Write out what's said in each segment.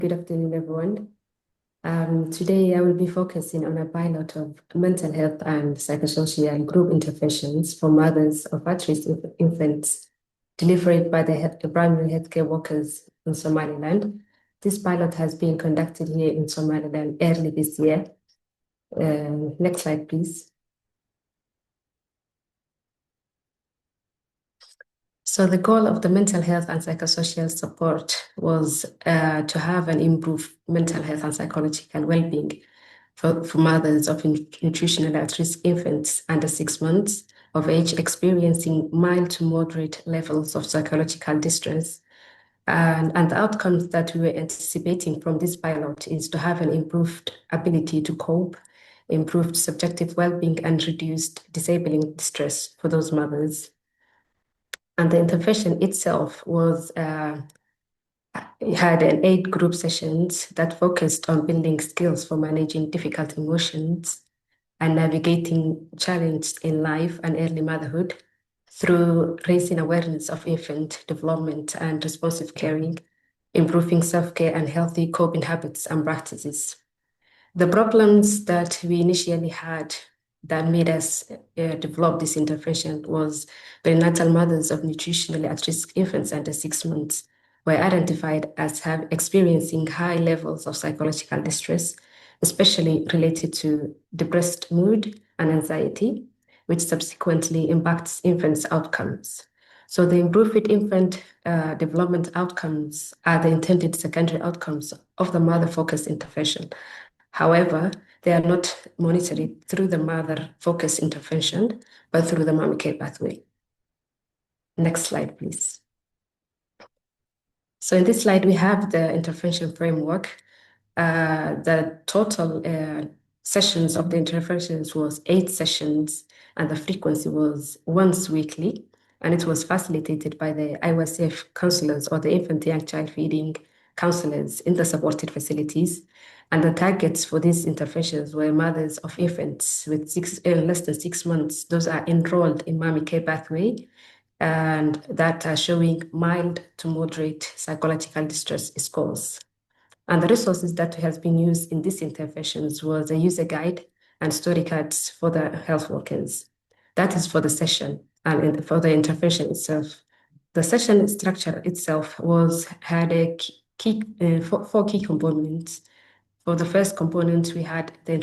Good afternoon, everyone. Today, I will be focusing on a pilot of mental health and psychosocial group interventions for mothers of at-risk infants delivered by the primary healthcare workers in Somaliland. This pilot has been conducted here in Somaliland early this year. Next slide, please. So the goal of the mental health and psychosocial support was to have an improved mental health and psychological well-being for mothers of nutritionally at-risk infants under 6 months of age experiencing mild to moderate levels of psychological distress. And the outcomes that we were anticipating from this pilot is to have an improved ability to cope, improved subjective well-being, and reduced disabling distress for those mothers. And the intervention itself was had an 8 group sessions that focused on building skills for managing difficult emotions and navigating challenges in life and early motherhood through raising awareness of infant development and responsive caring, improving self-care and healthy coping habits and practices. The problems that we initially had that made us develop this intervention was perinatal mothers of nutritionally at-risk infants under 6 months were identified as experiencing high levels of psychological distress, especially related to depressed mood and anxiety, which subsequently impacts infants' outcomes. So the improved infant development outcomes are the intended secondary outcomes of the mother-focused intervention. However, they are not monitored through the mother-focused intervention, but through the mommy care pathway. Next slide, please. So in this slide, we have the intervention framework. The total sessions of the interventions was 8 sessions, and the frequency was once weekly, and it was facilitated by the IWSF counselors or the infant young child feeding counselors in the supported facilities. And the targets for these interventions were mothers of infants with less than 6 months. Those are enrolled in mommy care pathway and that are showing mild to moderate psychological distress scores. And the resources that has been used in these interventions was a user guide and story cards for the health workers. That is for the session and for the intervention itself. The session structure itself had a four key components. For the first component, we had the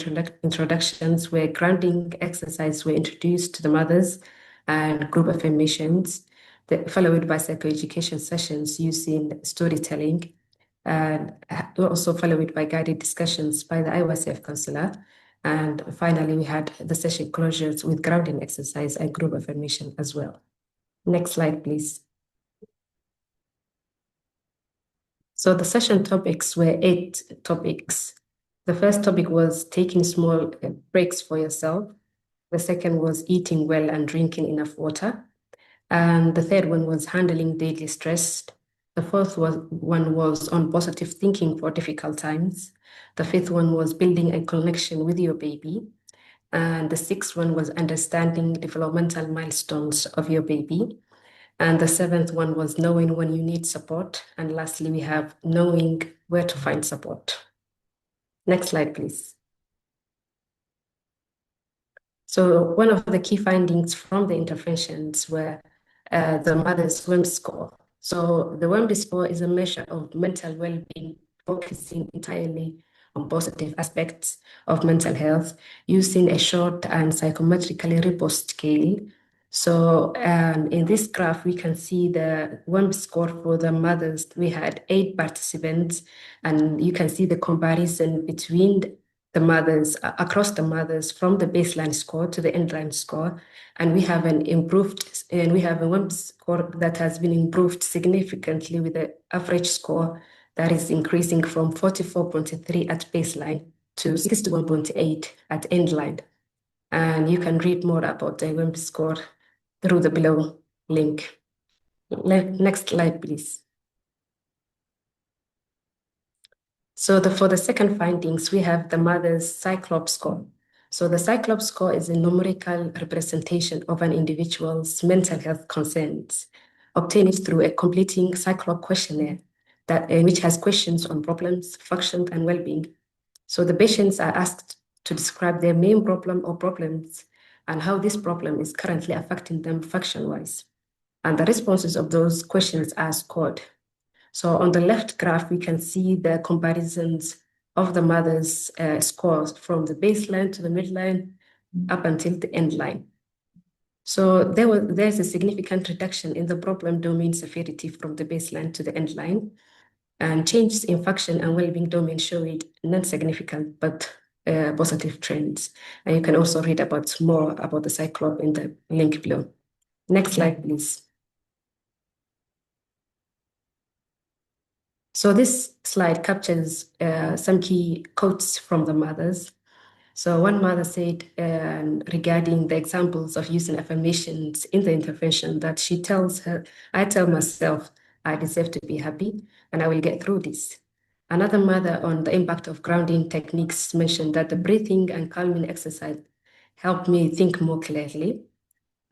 introductions where grounding exercises were introduced to the mothers and group affirmations, followed by psychoeducation sessions using storytelling, and also followed by guided discussions by the IWSF counselor. And finally, we had the session closures with grounding exercise and group affirmation as well. Next slide, please. So the session topics were 8 topics. The first topic was taking small breaks for yourself. The second was eating well and drinking enough water. And the third one was handling daily stress. The fourth one was on positive thinking for difficult times. The fifth one was building a connection with your baby. And the sixth one was understanding developmental milestones of your baby. And the seventh one was knowing when you need support. And lastly, we have knowing where to find support. Next slide, please. So one of the key findings from the interventions were the mother's WEM score. So the WEM score is a measure of mental well-being, focusing entirely on positive aspects of mental health using a short and psychometrically robust scale. So in this graph, we can see the WEM score for the mothers. We had 8 participants, and you can see the comparison between the mothers, across the mothers from the baseline score to the endline score. And we have a WEM score that has been improved significantly with the average score that is increasing from 44.3 at baseline to 61.8 at endline. And you can read more about the WEM score through the below link. Next slide, please. So for the second findings, we have the mother's Cyclops score. So the Cyclops score is a numerical representation of an individual's mental health concerns obtained through a completing Cyclops questionnaire which has questions on problems, function, and well-being. So the patients are asked to describe their main problem or problems and how this problem is currently affecting them function-wise. And the responses of those questions are scored. So on the left graph, we can see the comparisons of the mother's scores from the baseline to the midline up until the end line. So there's a significant reduction in the problem domain severity from the baseline to the end line, and changes in function and well-being domain showed non-significant but positive trends. And you can also read about more about the cyclop in the link below. Next slide, please. So this slide captures some key quotes from the mothers. So one mother said regarding the examples of using affirmations in the intervention that she tells her, I tell myself I deserve to be happy and I will get through this. Another mother on the impact of grounding techniques mentioned that the breathing and calming exercise helped me think more clearly.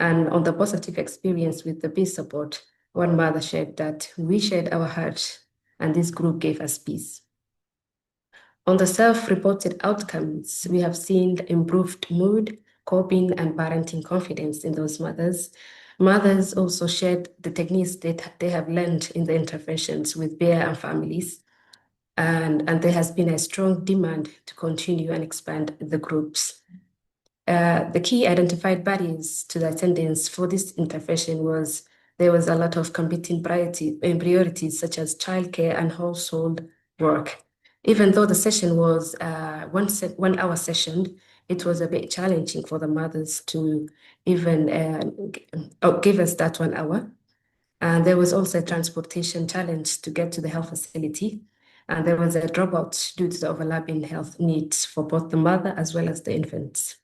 And on the positive experience with the peace support, one mother shared that we shared our heart and this group gave us peace. On the self-reported outcomes, we have seen improved mood, coping, and parenting confidence in those mothers. Mothers also shared the techniques that they have learned in the interventions with their and families. And there has been a strong demand to continue and expand the groups. The key identified barriers to the attendance for this intervention was there was a lot of competing priorities such as childcare and household work. Even though the session was 1 hour session, it was a bit challenging for the mothers to even give us that 1 hour. And there was also a transportation challenge to get to the health facility. And there was a dropout due to the overlapping health needs for both the mother as well as the infants.